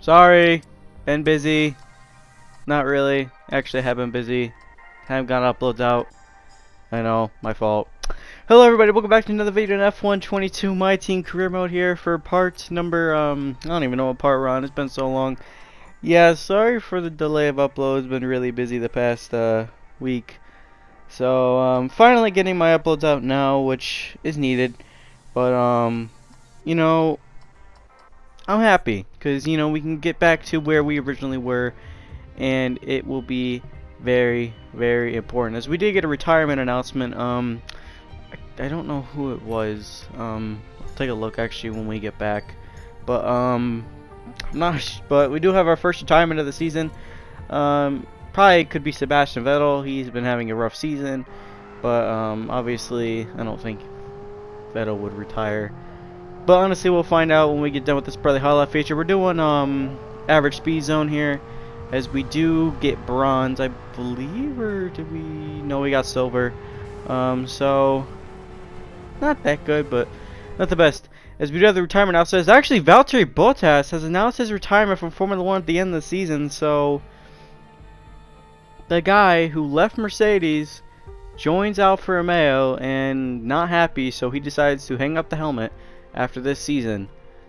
Sorry, been busy. Not really. Actually, have been busy. Haven't got uploads out. I know, my fault. Hello everybody, welcome back to another video in F122 My Team Career Mode here for part number, I don't even know what part we're on, it's been so long. Yeah, sorry for the delay of uploads, been really busy the past week. So, finally getting my uploads out now, which is needed. But, you know, I'm happy, because, you know, we can get back to where we originally were, and it will be very, very important. As we did get a retirement announcement, I don't know who it was. I'll take a look actually when we get back. But but we do have our first retirement of the season. Probably could be Sebastian Vettel. He's been having a rough season, but obviously I don't think Vettel would retire. But honestly, we'll find out when we get done with this Pirelli highlight feature. We're doing average speed zone here, as we do get bronze, I believe, or did we? No, we got silver. So not that good, but not the best. As we do have the retirement announcement, actually Valtteri Bottas has announced his retirement from Formula 1 at the end of the season. So the guy who left Mercedes joins Alfa Romeo and not happy, so he decides to hang up the helmet after this season.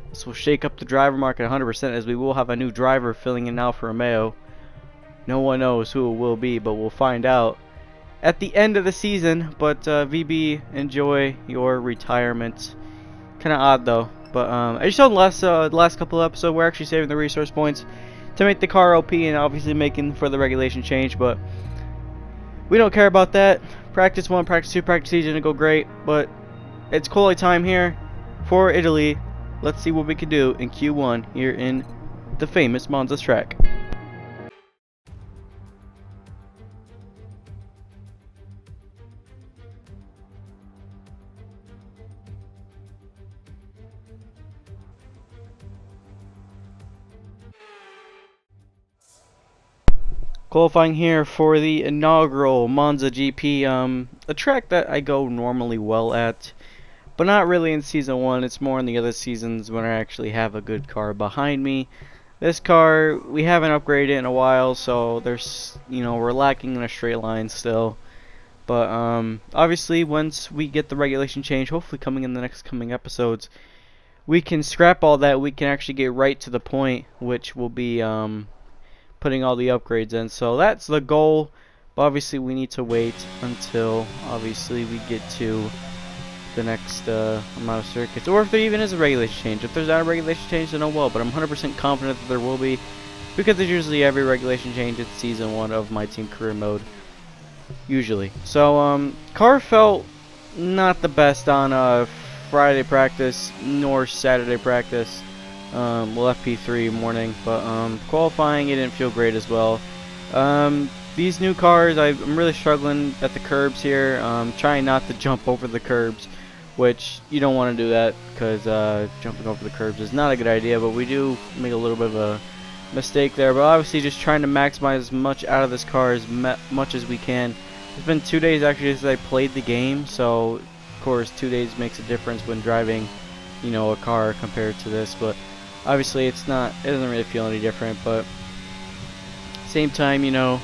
This will shake up the driver market 100%, as we will have a new driver filling in Alfa Romeo. No one knows who it will be, but we'll find out at the end of the season. But VB, enjoy your retirement. Kind of odd though, but as you saw in the last couple of episodes, we're actually saving the resource points to make the car OP and obviously making for the regulation change, but we don't care about that. Practice 1, practice 2, practice 3 didn't go great, but it's quality time here for Italy. Let's see what we can do in Q1 here in the famous Monza track. Qualifying here for the inaugural Monza GP, a track that I go normally well at, but not really in Season 1. It's more in the other seasons when I actually have a good car behind me. This car, we haven't upgraded in a while, so there's, you know, we're lacking in a straight line still. But obviously once we get the regulation change, hopefully coming in the next coming episodes, we can scrap all that. We can actually get right to the point, which will be putting all the upgrades in. So that's the goal, but obviously we need to wait until obviously we get to the next amount of circuits, or if there even is a regulation change. If there's not a regulation change, then oh well, but I'm 100% confident that there will be, because there's usually every regulation change in Season 1 of My Team Career Mode, usually. So car felt not the best on Friday practice nor Saturday practice. Well, FP3 morning, but qualifying, it didn't feel great as well. These new cars, I'm really struggling at the curbs here, trying not to jump over the curbs, which you don't want to do that, because jumping over the curbs is not a good idea, but we do make a little bit of a mistake there. But obviously just trying to maximize as much out of this car as much as we can. It's been 2 days actually since I played the game, so of course 2 days makes a difference when driving, you know, a car compared to this, but obviously it doesn't really feel any different. But same time, you know,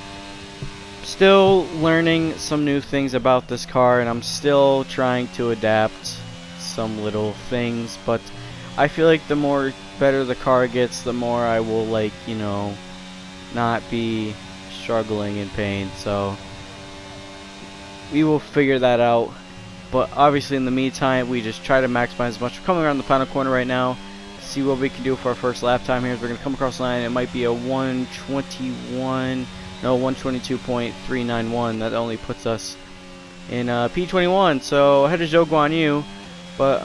still learning some new things about this car, and I'm still trying to adapt some little things, but I feel like the more better the car gets, the more I will, like, you know, not be struggling in pain. So we will figure that out, but obviously in the meantime we just try to maximize as much. We're coming around the final corner right now, see what we can do for our first lap time here. As we're going to come across the line, it might be a 122.391. That only puts us in P21, so ahead of Zhou Guanyu, but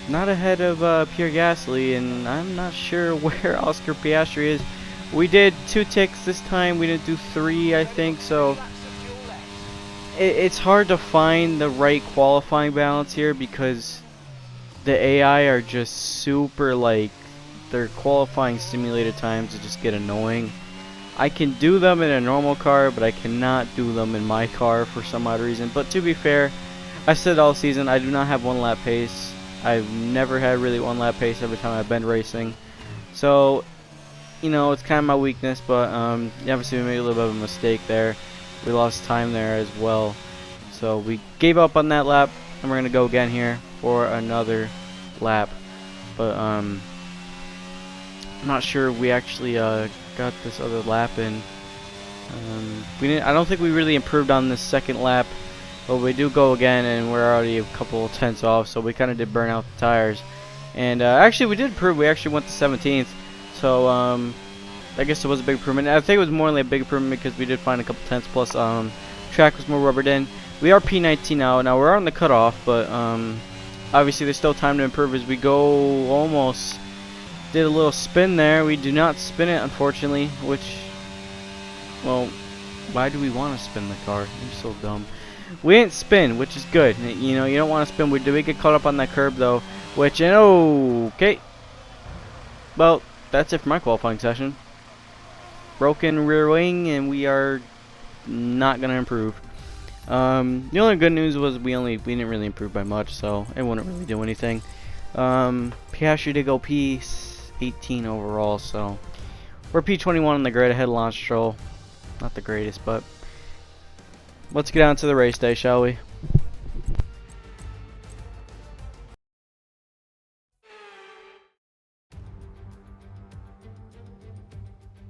not ahead of Pierre Gasly, and I'm not sure where Oscar Piastri is. We did 2 ticks this time, we didn't do 3, I think, so it's hard to find the right qualifying balance here, because the AI are just super, like, their qualifying simulated times to just get annoying. I can do them in a normal car, but I cannot do them in my car for some odd reason. But to be fair, I said all season I do not have 1 lap pace. I've never had really 1 lap pace every time I've been racing. So you know, it's kind of my weakness, but obviously we made a little bit of a mistake there. We lost time there as well. So we gave up on that lap, and we're going to go again here for another lap. But I'm not sure we actually got this other lap in. I don't think we really improved on this second lap, but we do go again, and we're already a couple of tenths off, so we kind of did burn out the tires. And actually, we did improve. We actually went to 17th, so I guess it was a big improvement. I think it was more than a big improvement because we did find a couple tenths. Plus, track was more rubbered in. We are P19 now. Now we're on the cutoff, but obviously there's still time to improve as we go. Almost did a little spin there. We do not spin it, unfortunately, which, well, why do we want to spin the car? You're so dumb. We didn't spin, which is good. You know, you don't want to spin. We did get caught up on that curb though, which, and okay. Well, that's it for my qualifying session. Broken rear wing, and we are not gonna improve. The only good news was we didn't really improve by much, so it wouldn't really do anything. Piastri did go P18 overall, so we're P21 on the grid ahead of Lance Stroll. Not the greatest, but let's get on to the race day, shall we?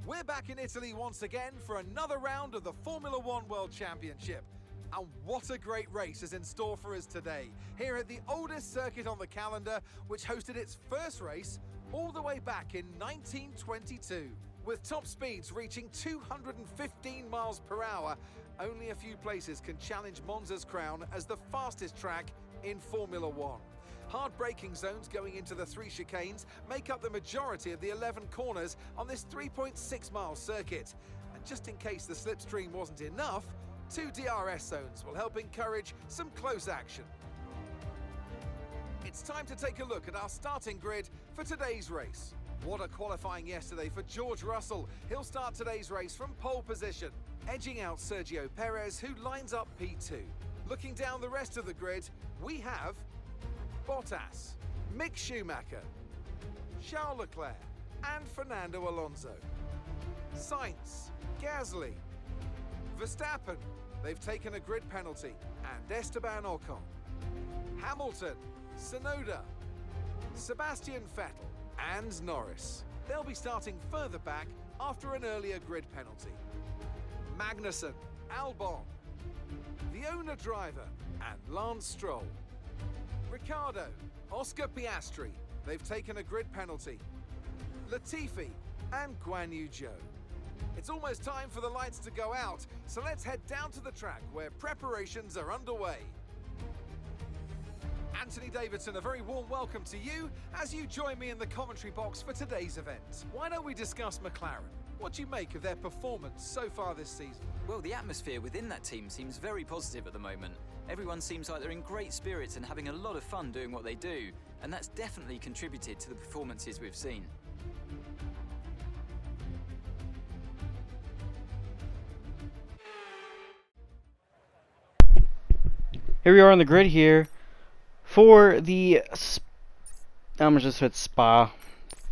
We're back in Italy once again for another round of the Formula One World Championship. And what a great race is in store for us today, here at the oldest circuit on the calendar, which hosted its first race all the way back in 1922. With top speeds reaching 215 miles per hour, only a few places can challenge Monza's crown as the fastest track in Formula One. Hard braking zones going into the 3 chicanes make up the majority of the 11 corners on this 3.6 mile circuit. And just in case the slipstream wasn't enough, 2 DRS zones will help encourage some close action. It's time to take a look at our starting grid for today's race. What a qualifying yesterday for George Russell. He'll start today's race from pole position, edging out Sergio Perez, who lines up P2. Looking down the rest of the grid, we have Bottas, Mick Schumacher, Charles Leclerc and Fernando Alonso, Sainz, Gasly, Verstappen, they've taken a grid penalty, and Esteban Ocon, Hamilton, Tsunoda, Sebastian Vettel and Norris. They'll be starting further back after an earlier grid penalty. Magnussen, Albon, the owner driver and Lance Stroll. Ricciardo, Oscar Piastri, they've taken a grid penalty. Latifi and Guan Yu Zhou. It's almost time for the lights to go out, so let's head down to the track where preparations are underway. Anthony Davidson, a very warm welcome to you as you join me in the commentary box for today's event. Why don't we discuss McLaren? What do you make of their performance so far this season? Well, the atmosphere within that team seems very positive at the moment. Everyone seems like they're in great spirits and having a lot of fun doing what they do, and that's definitely contributed to the performances we've seen. Here we are on the grid here for the I'm just hit Spa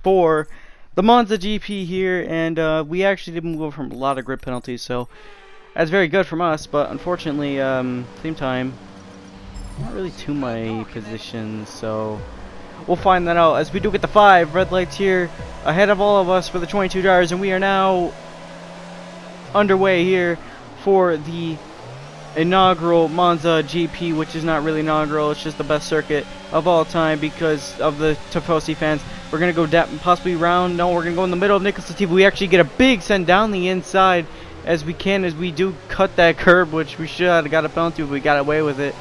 for the Monza GP here, and we actually did move over from a lot of grid penalties, so that's very good from us. But unfortunately, same time, not really to my position, so we'll find that out as we do get the 5 red lights here ahead of all of us for the 22 drivers, and we are now underway here for the inaugural Monza GP, which is not really inaugural, it's just the best circuit of all time because of the Tifosi fans. We're going to go possibly round, no, we're going to go in the middle of Nicholas Latifi. We actually get a big send down the inside as we do cut that curb, which we should have got a penalty, but we got away with it.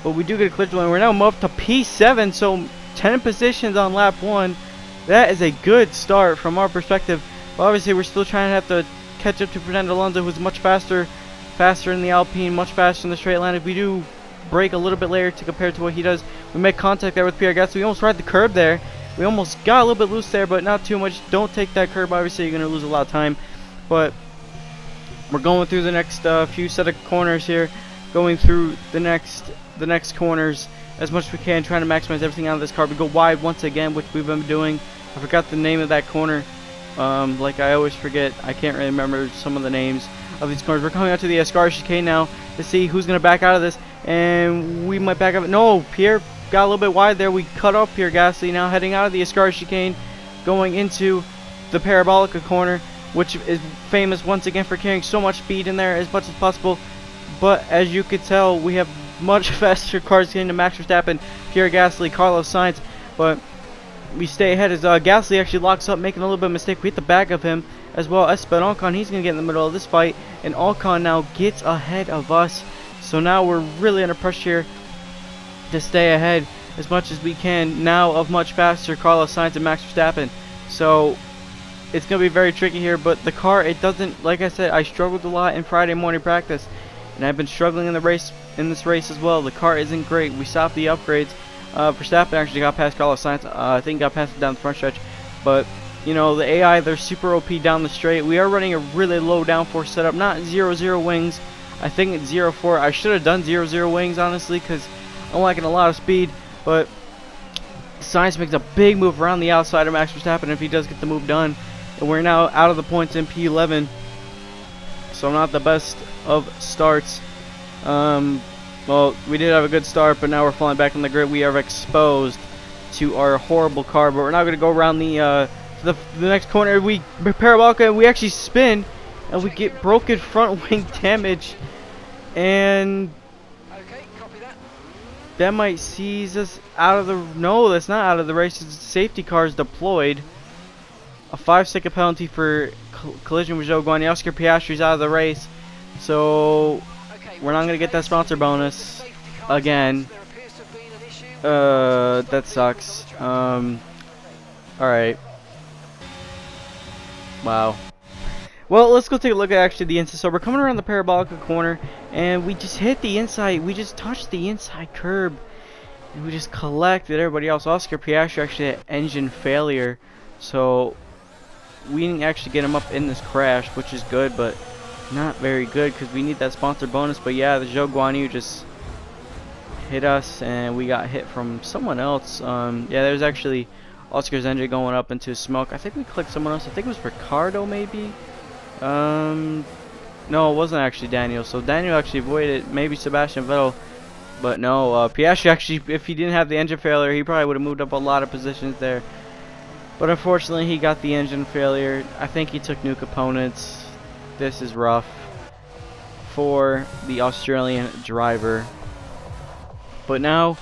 But we do get a clear line. We're now moved to P7, so 10 positions on lap 1. That is a good start from our perspective. But obviously, we're still trying to have to catch up to Fernando Alonso, who's much faster in the Alpine, much faster in the straight line. If we do brake a little bit later to compare to what he does, we make contact there with Pierre Gasly. We almost ride the curb there. We almost got a little bit loose there, but not too much. Don't take that curb. Obviously, you're going to lose a lot of time. But we're going through the next few set of corners here, going through the next corners as much as we can, trying to maximize everything out of this car. We go wide once again, which we've been doing. I forgot the name of that corner. Like I always forget, I can't really remember some of the names of these corners. We're coming out to the Ascar chicane now to see who's going to back out of this, and we might back up. No, Pierre got a little bit wide there. We cut off Pierre Gasly, now heading out of the Ascar chicane, going into the Parabolica corner, which is famous once again for carrying so much speed in there as much as possible. But as you could tell, we have much faster cars getting to Max Verstappen, Pierre Gasly, Carlos Sainz, but we stay ahead as Gasly actually locks up, making a little bit of mistake. We hit the back of him as well. Esteban Ocon, he's going to get in the middle of this fight, and Ocon now gets ahead of us. So now we're really under pressure here to stay ahead as much as we can now of much faster Carlos Sainz and Max Verstappen. So it's going to be very tricky here, but the car, it doesn't, like I said, I struggled a lot in Friday morning practice, and I've been struggling in this race as well. The car isn't great. We stopped the upgrades. Verstappen actually got past Carlos Sainz. I think got past him down the front stretch, but you know, the AI, they're super OP down the straight. We are running a really low downforce setup, not 0-0 wings. I think it's 0-4. I should have done 0-0 wings, honestly, because I'm lacking a lot of speed. But Sainz makes a big move around the outside of Max Verstappen if he does get the move done. And we're now out of the points in P11. So not the best of starts. Well, we did have a good start, but now we're falling back on the grid. We are exposed to our horrible car. But we're now going to go around the next corner. We Parabolica, and we actually spin, and we get broken front wing damage, and that might seize us out of the. No, that's not out of the race. It's safety cars deployed. A 5-second penalty for collision with Zhou Guanyu. Oscar Piastri's out of the race, so we're not gonna get that sponsor bonus again. That sucks. Alright. Wow. Well, let's go take a look at actually the inside. So we're coming around the Parabolica corner, and we just hit the inside. We just touched the inside curb, and we just collected everybody else. Oscar Piastri actually had engine failure, so we didn't actually get him up in this crash, which is good, but not very good because we need that sponsor bonus. But yeah, the Zhou Guanyu just hit us, and we got hit from someone else. Yeah, there's actually Oscar's engine going up into smoke. I think we clicked someone else. I think it was Ricardo, maybe. No, it wasn't actually Daniel. So Daniel actually avoided maybe Sebastian Vettel, but no, Piastri actually, if he didn't have the engine failure, he probably would have moved up a lot of positions there. But unfortunately, he got the engine failure. I think he took new components. This is rough for the Australian driver. But now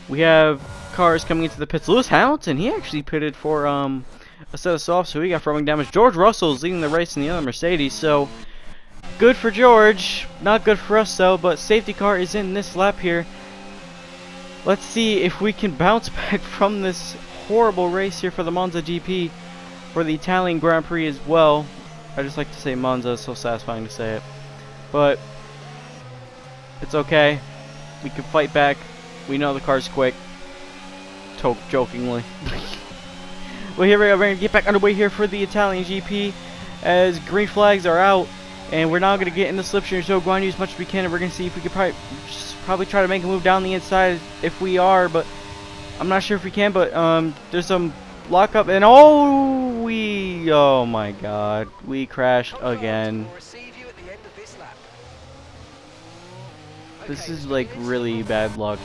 we have cars coming into the pits. Lewis Hamilton, he actually pitted for a set of softs, so he got front wing damage. George Russell is leading the race in the other Mercedes, so good for George. Not good for us though, but safety car is in this lap here. Let's see if we can bounce back from this horrible race here for the Monza GP, for the Italian Grand Prix as well. I just like to say Monza, it's so satisfying to say it, but it's okay. We can fight back. We know the car's quick. Jokingly. Well, here we go. We're going to get back underway here for the Italian GP as green flags are out, and we're now going to get in the slipstream of Zhou Guanyu as much as we can, and we're going to see if we can probably try to make a move down the inside if we are, but I'm not sure if we can. But there's some lockup, and oh my god, we crashed again. This is like really bad luck.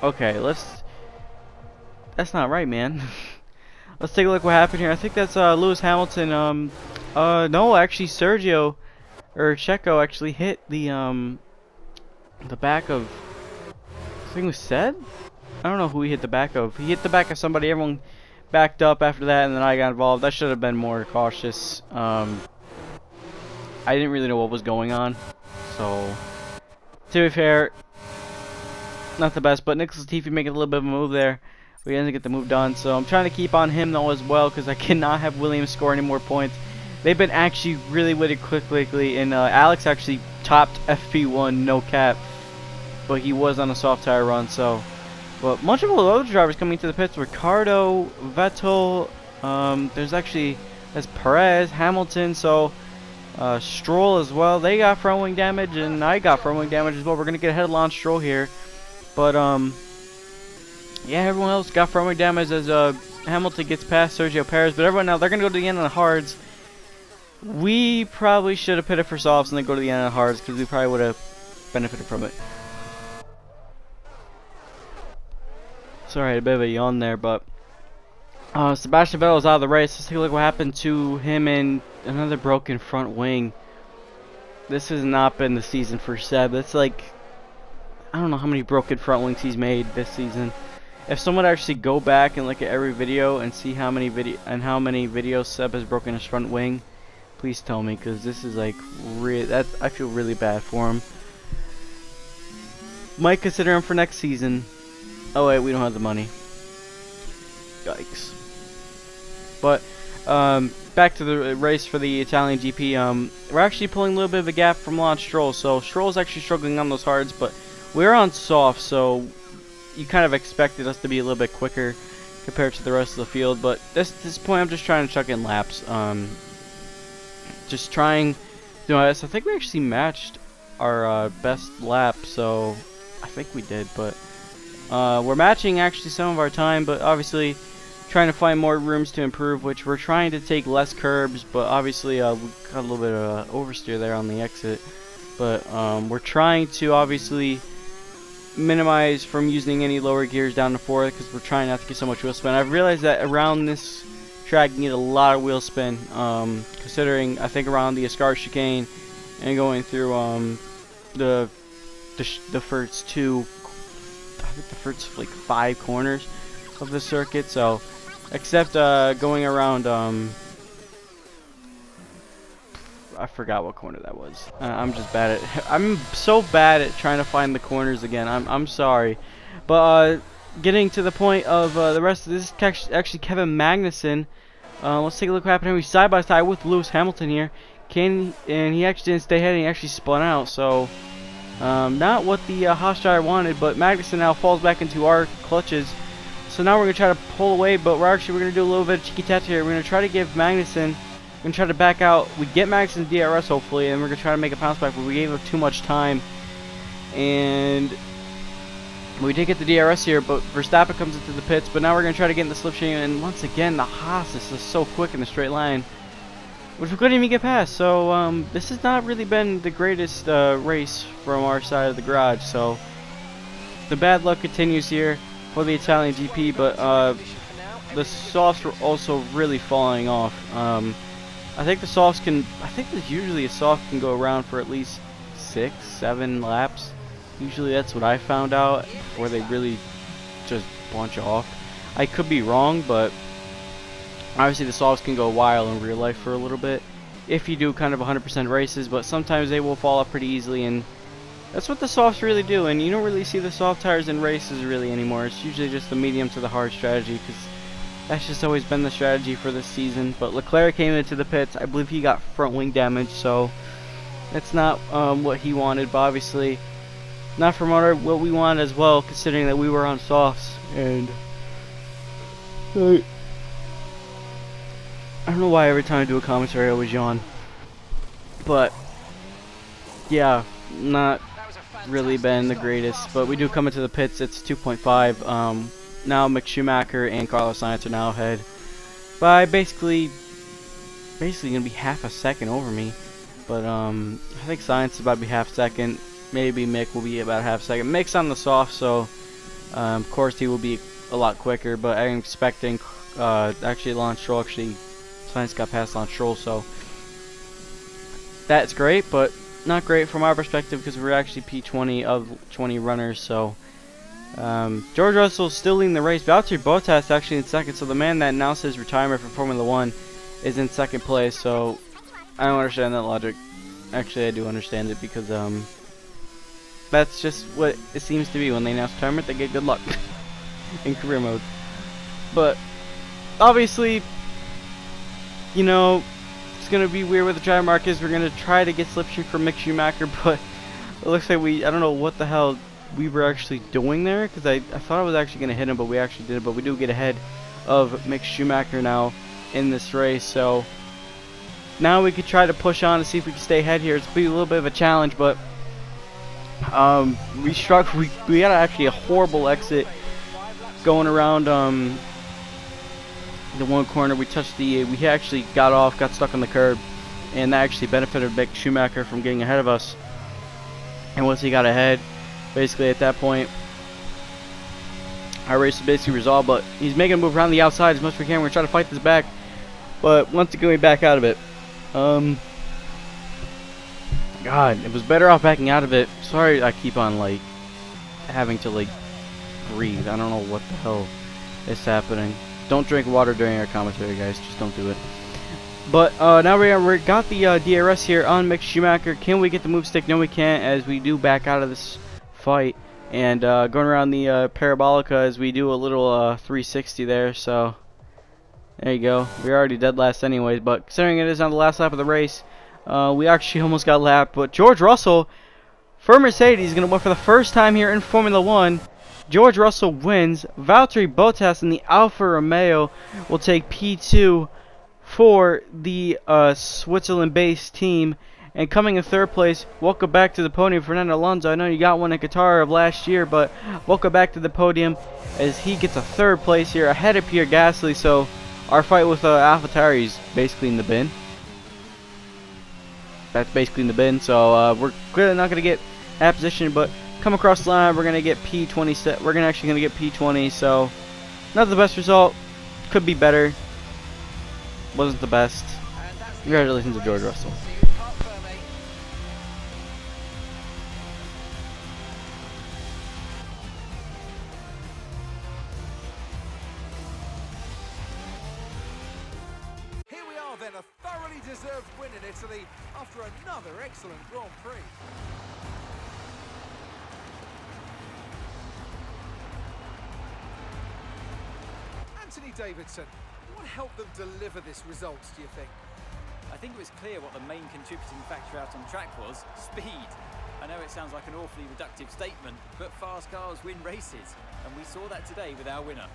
Okay, that's not right, man. Let's take a look what happened here. I think that's Lewis Hamilton. No, actually Checo actually hit the back of, I think it was Seb? I don't know who he hit the back of. He hit the back of somebody. Everyone backed up after that, and then I got involved. I should have been more cautious. I didn't really know what was going on, so to be fair, not the best. But Nicholas Latifi making a little bit of a move there. We didn't get the move done, so I'm trying to keep on him though as well, because I cannot have Williams score any more points. They've been actually really quick lately, and Alex actually topped FP1, no cap, but he was on a soft tire run. So, but much of all other drivers coming to the pits: Ricardo, Vettel. There's Perez, Hamilton. So Stroll as well. They got front wing damage, and I got front wing damage as well. We're gonna get ahead of Lance Stroll here, but yeah, everyone else got front wing damage as Hamilton gets past Sergio Perez, but everyone now, they're going to go to the end of the hards. We probably should have pitted for softs and then go to the end of the hards because we probably would have benefited from it. Sorry, a bit of a yawn there, but Sebastian Vettel is out of the race. Let's take a look what happened to him and another broken front wing. This has not been the season for Seb. It's like, I don't know how many broken front wings he's made this season. If someone would actually go back and look at every video and see how many videos Seb has broken his front wing, please tell me, because this is like I feel really bad for him. Might consider him for next season. Oh wait, we don't have the money. Yikes. But back to the race for the Italian GP. We're actually pulling a little bit of a gap from Lance Stroll. So Stroll's actually struggling on those hards, but we're on soft, so you kind of expected us to be a little bit quicker compared to the rest of the field. But at this point, I'm just trying to chuck in laps. Just trying to do this. I think we actually matched our best lap, so I think we did, but we're matching actually some of our time, but obviously trying to find more rooms to improve, which we're trying to take less curbs, but obviously we got a little bit of oversteer there on the exit. But we're trying to obviously minimize from using any lower gears down to fourth because we're trying not to get so much wheel spin. I've realized that around this track you need a lot of wheel spin, considering I think around the Ascar chicane and going through the first two, I think the first like 5 corners of the circuit. So except going around I forgot what corner that was. I'm just bad at I'm so bad at trying to find the corners again. I'm sorry, but getting to the point of the rest of this, actually Kevin Magnussen. Let's take a look what happened. He's side by side with Lewis Hamilton here. And he actually didn't stay ahead, and he actually spun out. So not what the Haas driver wanted, but Magnussen now falls back into our clutches. So now we're gonna try to pull away, but we're gonna do a little bit of cheeky tata here. We're gonna try to give Magnussen. We're gonna try to back out. We get Magnussen DRS hopefully, and we're gonna try to make a bounce back. But we gave him too much time, and we did get the DRS here. But Verstappen comes into the pits. But now we're gonna try to get in the slipstream, and once again the Haas is just so quick in the straight line, which we couldn't even get past. So this has not really been the greatest race from our side of the garage. So the bad luck continues here for the Italian GP, but the softs were also really falling off. I think the softs can, I think that usually a soft can go around for at least 6-7 laps. Usually that's what I found out before they really just bunch off. I could be wrong, but obviously the softs can go a while in real life for a little bit if you do kind of 100% races, but sometimes they will fall off pretty easily, and that's what the softs really do. And you don't really see the soft tires in races really anymore. It's usually just the medium to the hard strategy, because that's just always been the strategy for this season. But Leclerc came into the pits. I believe he got front wing damage, so that's not what he wanted, but obviously not from what we wanted as well, considering that we were on softs. And I don't know why every time I do a commentary I always yawn, but yeah, not really been the greatest. But we do come into the pits. It's 2.5. Now Mick Schumacher and Carlos Sainz are now ahead by basically gonna be half a second over me. But I think Sainz is about to be half second. Maybe Mick will be about half second. Mick's on the soft, so of course he will be a lot quicker. But I'm expecting actually Lance Stroll, Sainz got past Lance Stroll, so that's great, but not great from our perspective because we're actually P20 of 20 runners. So George Russell still leading the race. Valtteri Bottas actually in second. So the man that announced his retirement from Formula 1 is in second place. So I don't understand that logic. Actually, I do understand it, because that's just what it seems to be. When they announce retirement, they get good luck in career mode. But obviously, you know, it's gonna be weird with the driver markers. We're gonna try to get slipstream for Mick Schumacher, but it looks like I don't know what the hell we were actually doing there, because I thought I was actually going to hit him, but we actually did it. But we do get ahead of Mick Schumacher now in this race, so now we could try to push on and see if we can stay ahead here. It's going to be a little bit of a challenge, but we got actually a horrible exit going around the one corner we touched we actually got stuck on the curb, and that actually benefited Mick Schumacher from getting ahead of us. And once he got ahead, basically at that point, our race is basically resolved. But he's making a move around the outside as much as we can. We're gonna try to fight this back, but once again we back out of it. God, it was better off backing out of it. Sorry, I keep on like having to like breathe. I don't know what the hell is happening. Don't drink water during our commentary, guys. Just don't do it. But now we got the DRS here on Mick Schumacher. Can we get the move stick? No, we can't, as we do back out of this fight. And going around the Parabolica as we do a little 360 there. So there you go. We're already dead last anyways. But considering it is on the last lap of the race, we actually almost got lapped. But George Russell for Mercedes is going to win for the first time here in Formula 1. George Russell wins. Valtteri Bottas in the Alfa Romeo will take P2 for the Switzerland-based team. And coming in third place, welcome back to the podium, Fernando Alonso. I know you got one in Qatar of last year, but welcome back to the podium as he gets a third place here ahead of Pierre Gasly. So our fight with AlphaTauri is basically in the bin. That's basically in the bin. So we're clearly not going to get that position, but come across the line, we're going to get P20. We're actually going to get P20. So not the best result. Could be better. Wasn't the best. Congratulations to George Russell. Here we are then, a thoroughly deserved win in Italy after another excellent Grand Prix. Anthony Davidson, what helped them deliver this result, do you think? I think it was clear what the main contributing factor out on track was: speed. I know it sounds like an awfully reductive statement, but fast cars win races, and we saw that today with our winner.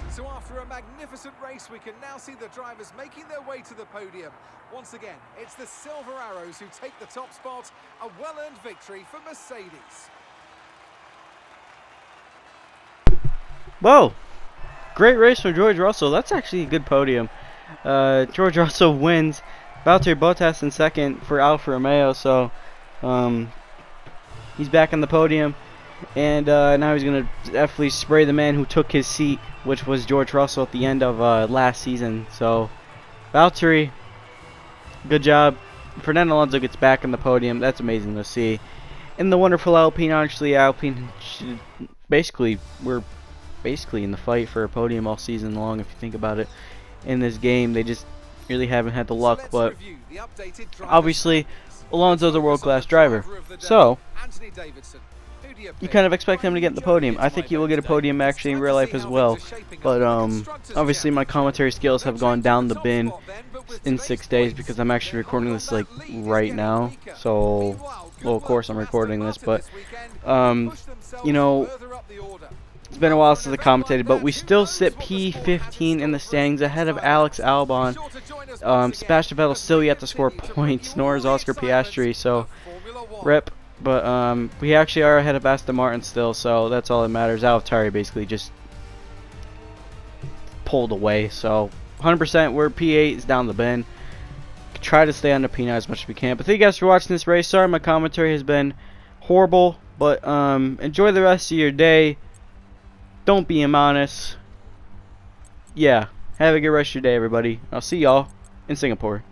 So after a magnificent race, we can now see the drivers making their way to the podium. Once again, it's the Silver Arrows who take the top spot, a well-earned victory for Mercedes. Whoa! Great race for George Russell. That's actually a good podium. George Russell wins. Valtteri Bottas in second for Alfa Romeo. So he's back on the podium. And now he's going to definitely spray the man who took his seat, which was George Russell at the end of last season. So Valtteri, good job. Fernando Alonso gets back on the podium. That's amazing to see. And the wonderful Alpine, actually, Alpine we're basically in the fight for a podium all season long, if you think about it. In this game, they just really haven't had the luck, but obviously Alonso's a world-class driver, so you kind of expect him to get in the podium. I think he will get a podium actually in real life as well, but obviously my commentary skills have gone down the bin in 6 days because I'm actually recording this like right now. So, well, of course I'm recording this, but you know, it's been a while since I commentated, but we still sit P15 in the standings ahead of Alex Albon. Sebastian Vettel still yet to score points, nor is Oscar Piastri, so rip. But we actually are ahead of Aston Martin still, so that's all that matters. AlphaTauri basically just pulled away, so 100% we're P8 is down the bin. Try to stay under P9 as much as we can. But thank you guys for watching this race. Sorry my commentary has been horrible, but enjoy the rest of your day. Don't be immodest. Yeah, have a good rest of your day, everybody. I'll see y'all in Singapore.